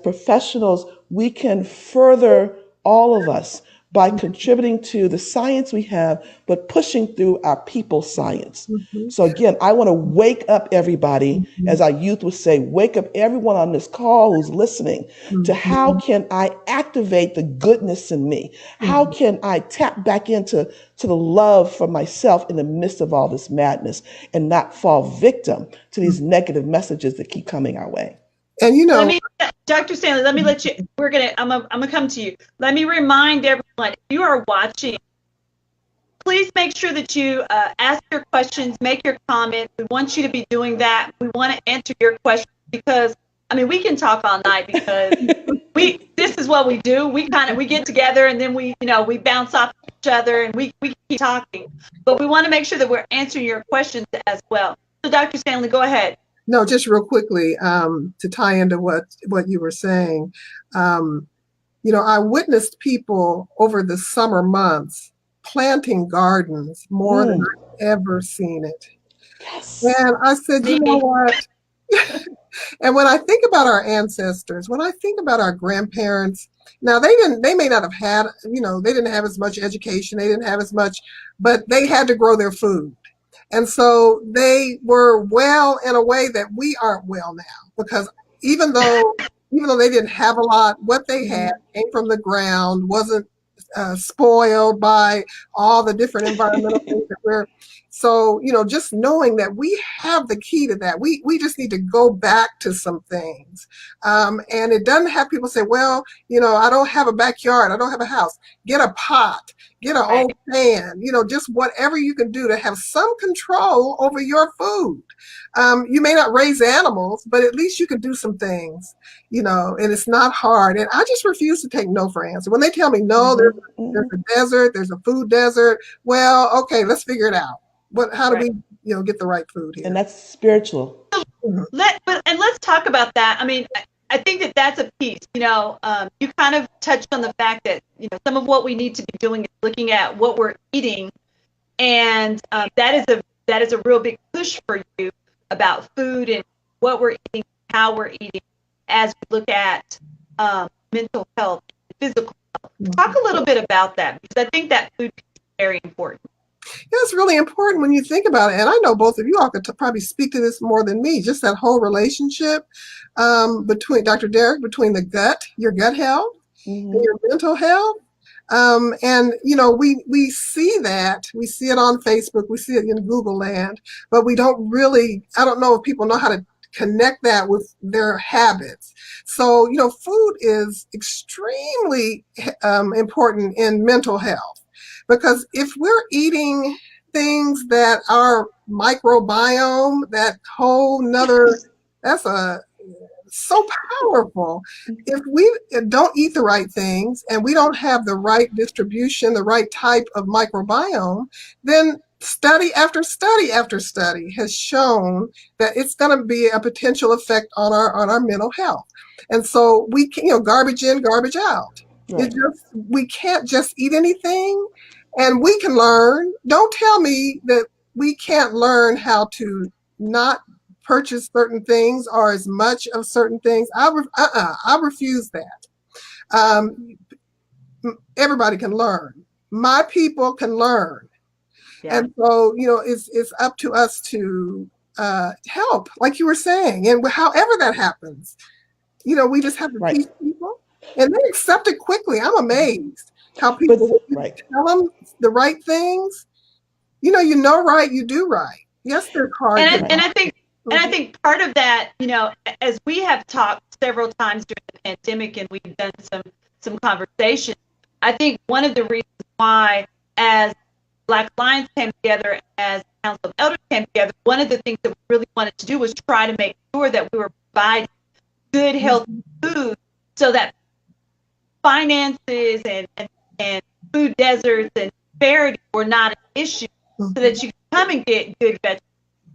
professionals, we can further all of us by contributing to the science we have, but pushing through our people's science. So again, I want to wake up everybody, as our youth would say, wake up everyone on this call who's listening to how can I activate the goodness in me? How can I tap back into the love for myself in the midst of all this madness and not fall victim to these negative messages that keep coming our way? And you know, Dr. Stanley, let me let you, I'm gonna come to you. Let me remind everyone, if you are watching, please make sure that you ask your questions, make your comments. We want you to be doing that. We want to answer your questions, because, I mean, we can talk all night, because this is what we do. We get together and then we bounce off each other and we keep talking. But we want to make sure that we're answering your questions as well. So Dr. Stanley, go ahead. no, just real quickly, to tie into what you were saying, you know, I witnessed people over the summer months planting gardens more than I've ever seen it. Yes. And I said, you know what? And when I think about our ancestors, when I think about our grandparents, now they may not have had, you know, they didn't have as much education, they didn't have as much, but they had to grow their food. And so they were well in a way that we aren't well now, because even though they didn't have a lot, what they had came from the ground, wasn't spoiled by all the different environmental things that we're. So, you know, just knowing that we have the key to that, we just need to go back to some things. And it doesn't have people say, well, you know, I don't have a backyard, I don't have a house. Get a pot, get an old pan, you know, just whatever you can do to have some control over your food. You may not raise animals, but at least you can do some things, you know, and it's not hard. And I just refuse to take no for an answer. When they tell me, no, there's a desert, there's a food desert. Well, okay, let's figure it out. How do we, you know, get the right food here? And that's spiritual. Let's talk about that. I mean, I think that that's a piece. You know, you kind of touched on the fact that, you know, some of what we need to be doing is looking at what we're eating, and that is a real big push for you about food and what we're eating, how we're eating, as we look at mental health, physical health. Talk a little bit about that, because I think that food piece very important. It's really important when you think about it. And I know both of you all could probably speak to this more than me, just that whole relationship between Dr. Derek, between the gut, your gut health, and your mental health. And we see that, we see it on Facebook, we see it in Google land, but we don't really, I don't know if people know how to connect that with their habits. So, food is extremely important in mental health, because if we're eating things that are microbiome, that whole nother, that's so powerful. If we don't eat the right things and we don't have the right distribution, the right type of microbiome, then study after study after study has shown that it's going to be a potential effect on our mental health. And so we can, garbage in, garbage out. Right. We can't just eat anything, and we can learn. Don't tell me that we can't learn how to not purchase certain things or as much of certain things. I refuse that. Everybody can learn. My people can learn. Yeah. And so, it's up to us to help, like you were saying, and however that happens, we just have to teach people, and they accept it quickly. I'm amazed how people tell them the right things. Right, you do right. Yes, they're hard. And I think part of that, as we have talked several times during the pandemic, and we've done some conversations, I think one of the reasons why, as Black Alliance came together, as Council of Elders came together, one of the things that we really wanted to do was try to make sure that we were providing good, healthy food, so that finances and food deserts and disparity were not an issue, so that you could come and get good vegetables,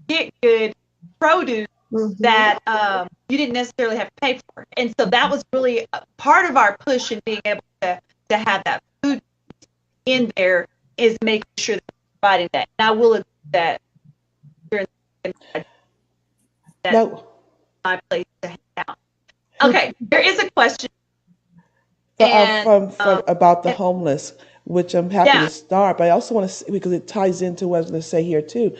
get good produce that you didn't necessarily have to pay for. And so that was really part of our push in being able to have that food in there, is making sure that we're providing that. And I will admit that during that's my place to hang out. Okay, there is a question. About the homeless, which I'm happy to start, but I also want to, because it ties into what I was going to say here too.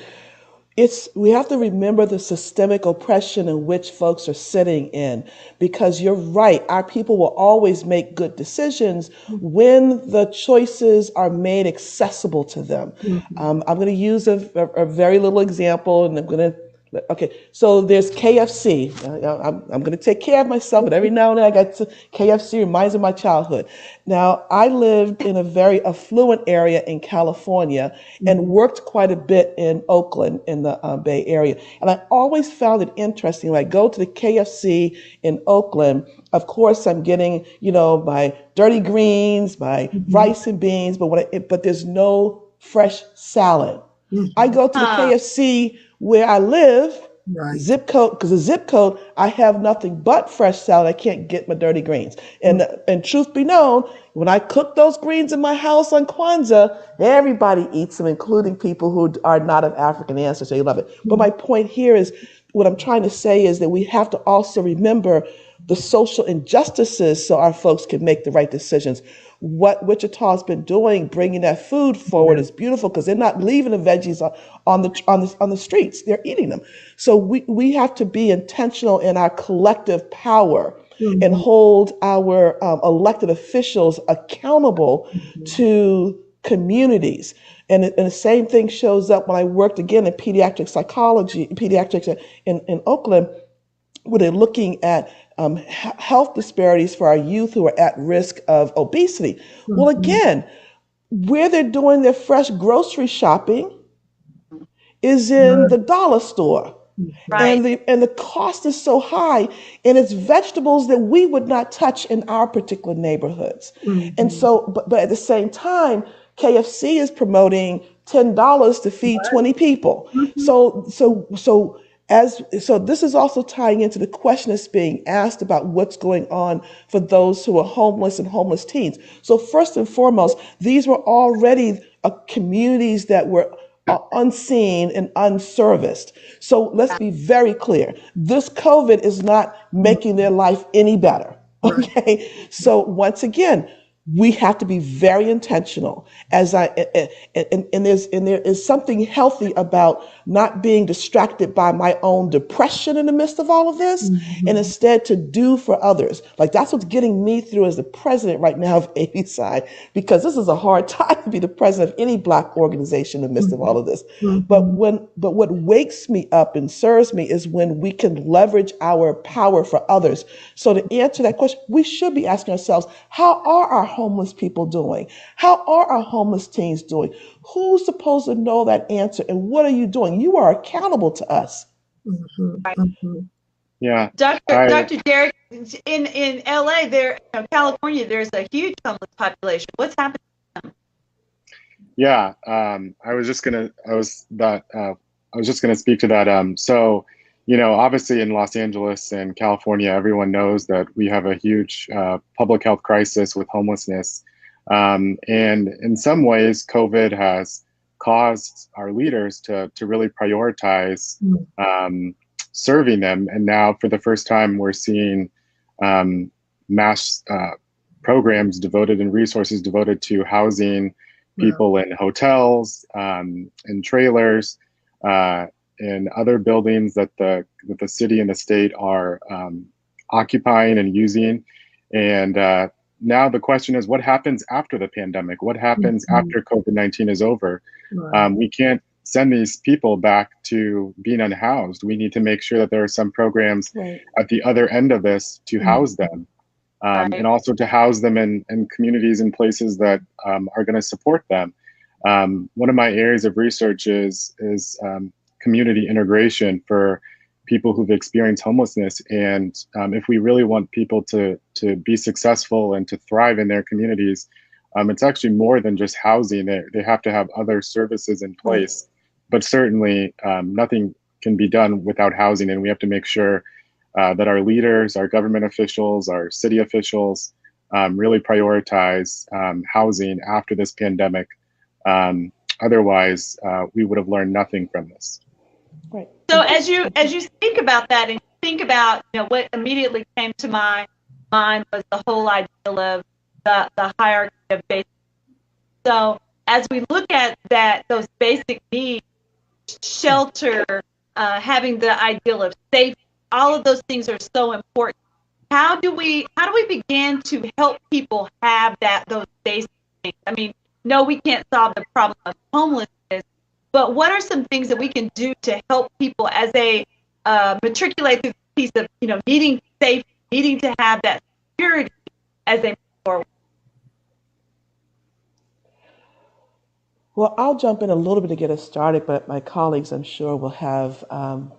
We have to remember the systemic oppression in which folks are sitting in, because you're right, our people will always make good decisions when the choices are made accessible to them. I'm going to use a very little example, and I'm going to, so there's KFC. I'm going to take care of myself, but every now and then I got to KFC, reminds me of my childhood. Now, I lived in a very affluent area in California and worked quite a bit in Oakland, in the Bay Area. And I always found it interesting. When I go to the KFC in Oakland, of course, I'm getting, my dirty greens, my rice and beans, but there's no fresh salad. I go to the KFC where I live, zip code, because the zip code, I have nothing but fresh salad. I can't get my dirty greens. And truth be known, when I cook those greens in my house on Kwanzaa, everybody eats them, including people who are not of African ancestry. They love it. But my point here is, what I'm trying to say is that we have to also remember the social injustices so our folks can make the right decisions. What Wichita has been doing, bringing that food forward, is beautiful, because they're not leaving the veggies on the streets; they're eating them. So we have to be intentional in our collective power and hold our elected officials accountable to communities. And the same thing shows up when I worked again in pediatrics in Oakland, where they're looking at health disparities for our youth who are at risk of obesity. Well, again, where they're doing their fresh grocery shopping is in the dollar store. Right. And the cost is so high, and it's vegetables that we would not touch in our particular neighborhoods. And so, but at the same time, KFC is promoting $10 to feed 20 people. So this is also tying into the question that's being asked about what's going on for those who are homeless and homeless teens. So first and foremost, these were already communities that were unseen and unserviced. So let's be very clear. This COVID is not making their life any better. Okay. So once again, we have to be very intentional and there is something healthy about not being distracted by my own depression in the midst of all of this, and instead to do for others. Like, that's what's getting me through as the president right now of ABSI, because this is a hard time to be the president of any Black organization in the midst of all of this. But what wakes me up and serves me is when we can leverage our power for others. So to answer that question, we should be asking ourselves, how are our homeless people doing? How are our homeless teens doing? Who's supposed to know that answer, and what are you doing? You are accountable to us. Yeah. Dr. Derek, in LA, California, there's a huge homeless population. What's happening? Yeah, I was just gonna speak to that. So, obviously in Los Angeles and California, everyone knows that we have a huge public health crisis with homelessness, and in some ways, COVID has caused our leaders to really prioritize serving them. And now, for the first time, we're seeing mass programs devoted and resources devoted to housing people in hotels, in trailers, in other buildings that the city and the state are occupying and using. And now the question is, what happens after the pandemic? What happens after COVID-19 is over? We can't send these people back to being unhoused. We need to make sure that there are some programs at the other end of this to house them. And also to house them in communities and places that are going to support them. One of my areas of research is community integration for people who've experienced homelessness. And if we really want people to be successful and to thrive in their communities, it's actually more than just housing. They have to have other services in place. But certainly nothing can be done without housing, and we have to make sure that our leaders, our government officials, our city officials really prioritize housing after this pandemic. Otherwise, we would have learned nothing from this. Right. So as you think about that, and think about what immediately came to my mind was the whole idea of the hierarchy of basic. So as we look at those basic needs, shelter, having the ideal of safety, all of those things are so important. How do we begin to help people have those basic things? I mean, no, we can't solve the problem of homelessness, but what are some things that we can do to help people as they matriculate through the piece of needing safety, needing to have that security as they move forward? Well, I'll jump in a little bit to get us started, but my colleagues, I'm sure, will have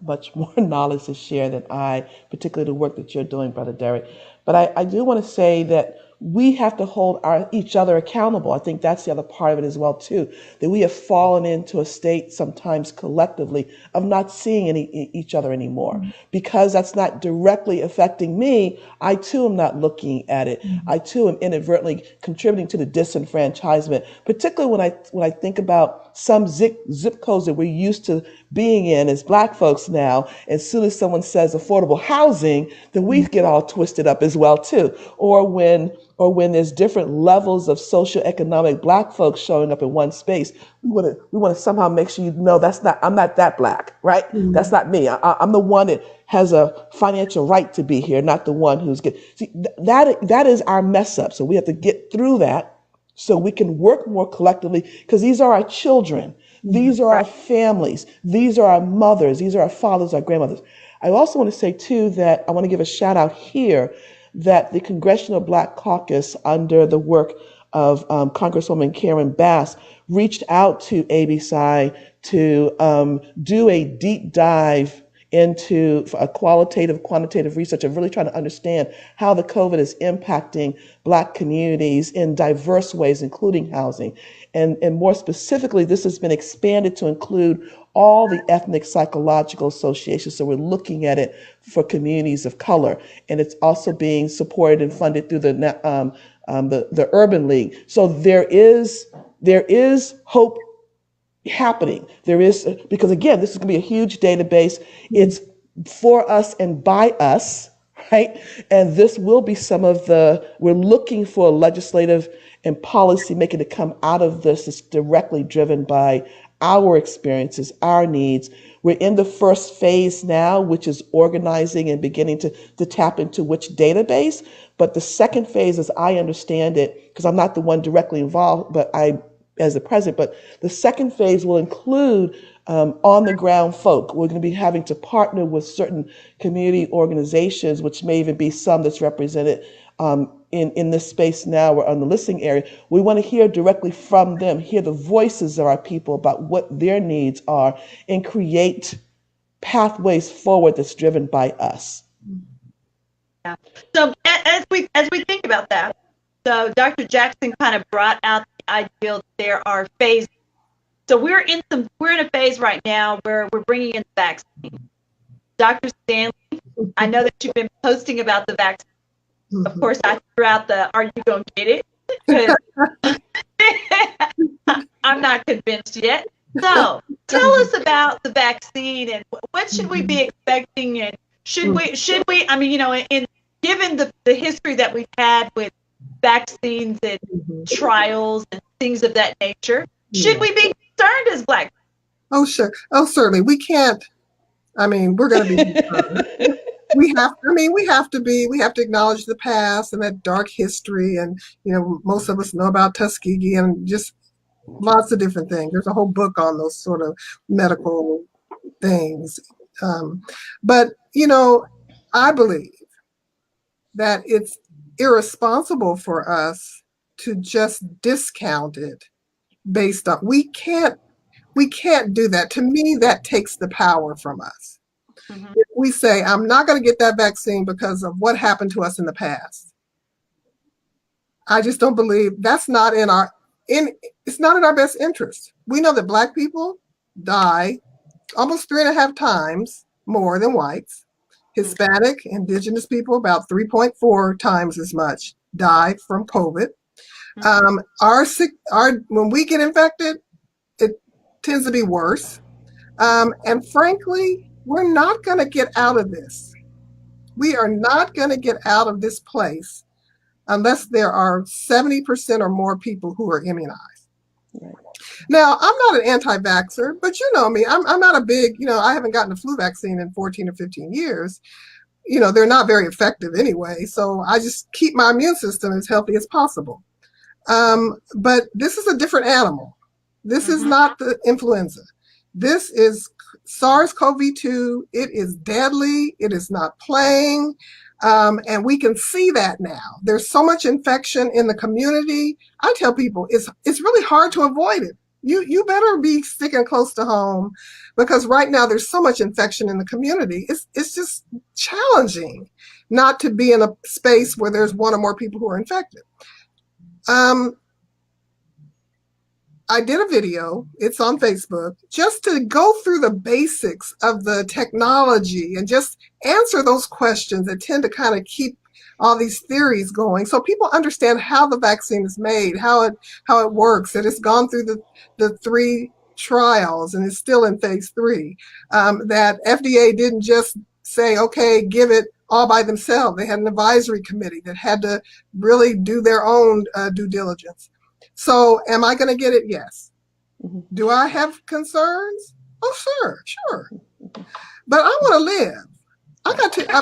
much more knowledge to share than I, particularly the work that you're doing, Brother Derek. But I do want to say that we have to hold each other accountable. I think that's the other part of it as well, too, that we have fallen into a state sometimes collectively of not seeing each other anymore. Because that's not directly affecting me, I too am not looking at it. I too am inadvertently contributing to the disenfranchisement, particularly when I think about some zip codes that we're used to being in as Black folks now. As soon as someone says affordable housing, then we get all twisted up as well, too. Or when there's different levels of socioeconomic Black folks showing up in one space, we want to somehow make sure I'm not that Black, right? That's not me. I'm the one that has a financial right to be here, not the one who's getting. See, that is our mess up. So we have to get through that so we can work more collectively, because these are our children. These are our families. These are our mothers. These are our fathers, our grandmothers. I also want to say, too, that I want to give a shout out here that the Congressional Black Caucus, under the work of Congresswoman Karen Bass, reached out to ABSI to do a deep dive into a quantitative research of really trying to understand how the COVID is impacting Black communities in diverse ways, including housing. And more specifically, this has been expanded to include all the ethnic psychological associations. So we're looking at it for communities of color, and it's also being supported and funded through the Urban League. So there is hope happening. There is, because again, this is going to be a huge database. It's for us and by us, right? And this will be some of we're looking for legislative and policy making to come out of this that's directly driven by our experiences, our needs. We're in the first phase now, which is organizing and beginning to tap into which database. But the second phase, as I understand it, because I'm not the one directly involved, but as the president, but the second phase will include on the ground folk. We're going to be having to partner with certain community organizations, which may even be some that's represented in this space now or on the listening area. We want to hear directly from them, hear the voices of our people about what their needs are, and create pathways forward that's driven by us. Yeah. So as we think about that, so Dr. Jackson kind of brought out the ideal that there are phases. So we're in a phase right now where we're bringing in the vaccine. Dr. Stanley, I know that you've been posting about the vaccine. Of course, I threw out "Are you gonna get it?" Because I'm not convinced yet. So tell us about the vaccine and what should we be expecting, and should we? I mean, given the history that we've had with vaccines and trials and things of that nature, should we be concerned as Black? Oh, sure. Oh, certainly. We can't. I mean, we're going to be. We have to acknowledge the past and that dark history. And, most of us know about Tuskegee and just lots of different things. There's a whole book on those sort of medical things. But, I believe that it's irresponsible for us to just discount it based on, we can't do that. To me, that takes the power from us. If we say, I'm not going to get that vaccine because of what happened to us in the past, I just don't believe it's not in our best interest. We know that Black people die almost 3.5 times more than whites. Hispanic, indigenous people, about 3.4 times as much die from COVID. When we get infected, it tends to be worse. And frankly, we're not going to get out of this. We are not going to get out of this place unless there are 70% or more people who are immunized. Right. Now, I'm not an anti-vaxxer, but you know me, I'm not a big, I haven't gotten a flu vaccine in 14 or 15 years. They're not very effective anyway. So I just keep my immune system as healthy as possible. But this is a different animal. This is not the influenza. This is SARS-CoV-2. It is deadly. It is not playing. And we can see that now. There's so much infection in the community. I tell people it's really hard to avoid it. You better be sticking close to home, because right now there's so much infection in the community. It's just challenging not to be in a space where there's one or more people who are infected. I did a video, it's on Facebook, just to go through the basics of the technology and just answer those questions that tend to kind of keep all these theories going, so people understand how the vaccine is made, how it works, that it's gone through the 3 trials and is still in phase 3, that FDA didn't just say, okay, give it all by themselves. They had an advisory committee that had to really do their own due diligence. So am I going to get it? Yes. Do I have concerns? Oh, sure. But I want to live. I've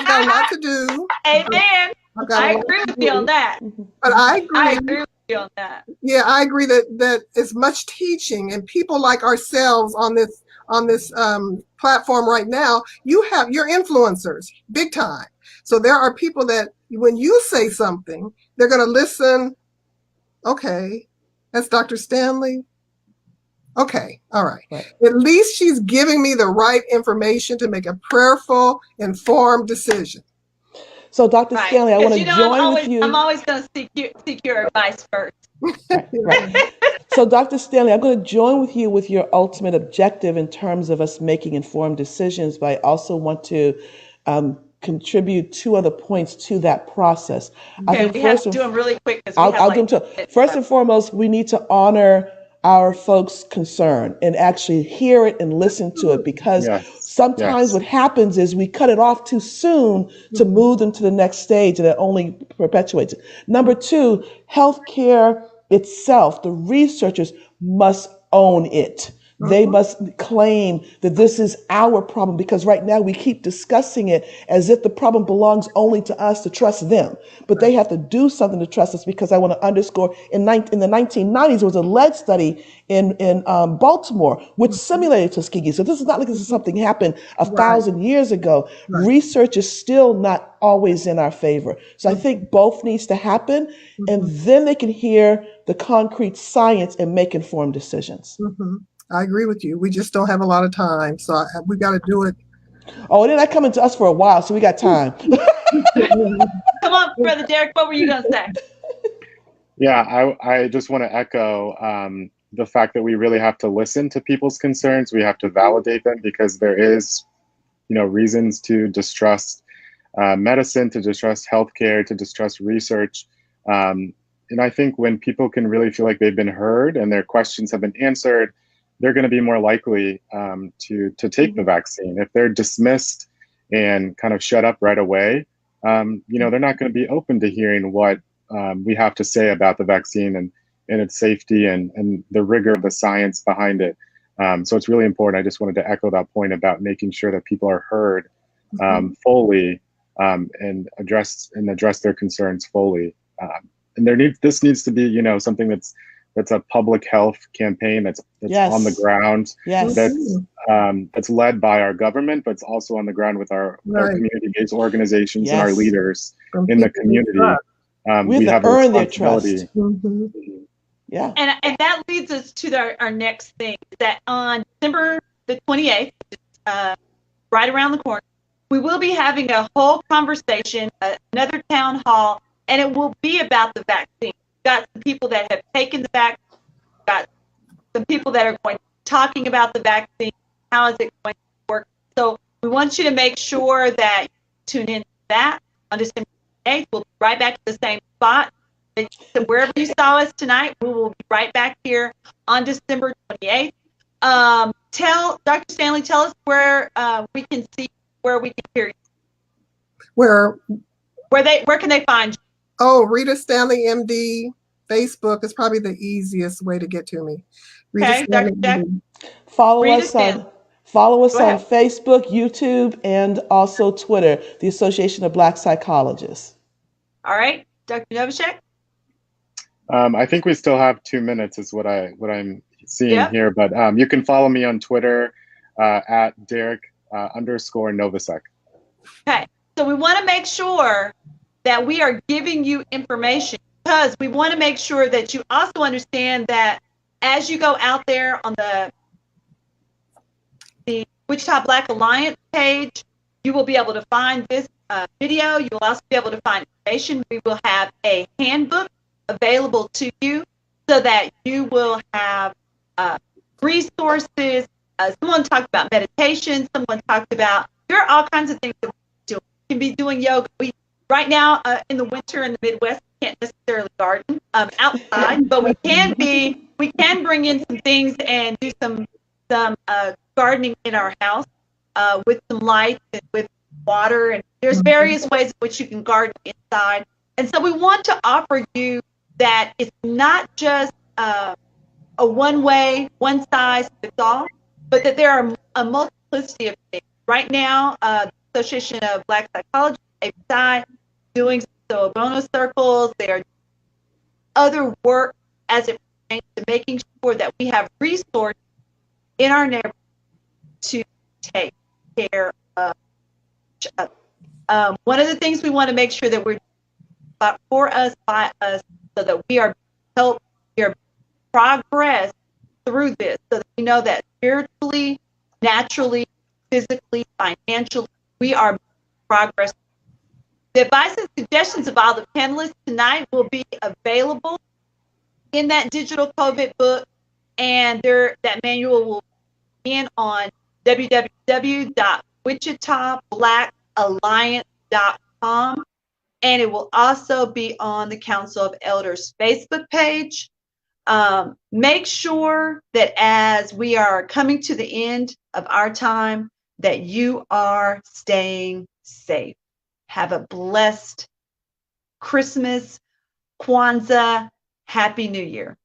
got a lot to do. Amen. I agree with you on that. But I agree with you on that. Yeah, I agree that as much teaching and people like ourselves on this platform right now, you're influencers, big time. So there are people that when you say something, they're going to listen. Okay, that's Dr. Stanley. Okay, all right. At least she's giving me the right information to make a prayerful, informed decision. So, Dr. Stanley, I want to join with you. I'm always going to seek your advice first. Right. So, Dr. Stanley, I'm going to join with you with your ultimate objective in terms of us making informed decisions, but I also want to contribute 2 other points to that process. Okay, I think we have to do them really quick. I'll do them too. First and foremost, we need to honor our folks' concern and actually hear it and listen to it, because Sometimes Yes. what happens is we cut it off too soon to move them to the next stage, and it only perpetuates it. Number two, healthcare itself, the researchers must own it. They must claim that this is our problem, because right now we keep discussing it as if the problem belongs only to us to trust them. But they have to do something to trust us, because I want to underscore in the 1990s, there was a lead study in Baltimore which simulated Tuskegee. So this is not like this is something happened a thousand years ago. Research is still not always in our favor. So I think both needs to happen, and then they can hear the concrete science and make informed decisions. I agree with you. We just don't have a lot of time, so we got to do it. Oh, and then that coming to us for a while, so we got time. Come on, Brother Derek, what were you going to say? Yeah, I just want to echo the fact that we really have to listen to people's concerns. We have to validate them, because there is, reasons to distrust medicine, to distrust healthcare, to distrust research. And I think when people can really feel like they've been heard and their questions have been answered, they're going to be more likely to take the vaccine. If they're dismissed and kind of shut up right away, they're not going to be open to hearing what we have to say about the vaccine and its safety and the rigor of the science behind it. So it's really important. I just wanted to echo that point about making sure that people are heard fully and address their concerns fully. And this needs to be, something that's a public health campaign that's Yes. on the ground, Yes. that's led by our government, but it's also on the ground with our community-based organizations and our Yes. leaders in the community. We have to earn their trust. Yeah. And that leads us to our next thing, that on December the 28th, right around the corner, we will be having a whole conversation, another town hall, and it will be about the vaccine. We've got some people that have taken the vaccine, we've got some people that are going to be talking about the vaccine, how is it going to work. So we want you to make sure that you tune in to that on December 8th. We'll be right back to the same spot. So wherever you saw us tonight, we will be right back here on December 28th. Dr. Stanley, tell us where we can see, where we can hear you. Where can they find you? Oh, Rita Stanley, MD. Facebook is probably the easiest way to get to me. Rita Okay, Stanley, Dr. Jack. MD. Follow Rita us Stanley. on ahead. Facebook, YouTube, and also Twitter, the Association of Black Psychologists. All right, Dr. Novacek. I think we still have 2 minutes is what I'm seeing here, but you can follow me on Twitter at Derek_Novacek. Okay, so we want to make sure that we are giving you information, because we want to make sure that you also understand that as you go out there on the Wichita Black Alliance page, you will be able to find this video. You will also be able to find information. We will have a handbook available to you so that you will have resources. Someone talked about meditation. Someone talked about, there are all kinds of things that we can do. We can be doing yoga. Right now in the winter in the Midwest, we can't necessarily garden outside, but we can bring in some things and do some gardening in our house with some lights and with water. And there's various ways in which you can garden inside. And so we want to offer you that it's not just a one-way, one-size-fits-all, but that there are a multiplicity of things. Right now, the Association of Black Psychologists, APSI, doing so bonus circles. They are other work as it pertains to making sure that we have resources in our neighborhood to take care of each other. One of the things we want to make sure that we're for us, by us, so that we are help, we are progress through this, so that we know that spiritually, naturally, physically, financially, we are progress. The advice and suggestions of all the panelists tonight will be available in that digital COVID book, and that manual will be in on www.wichitablackalliance.com, and it will also be on the Council of Elders Facebook page. Make sure that as we are coming to the end of our time, that you are staying safe. Have a blessed Christmas, Kwanzaa, Happy New Year.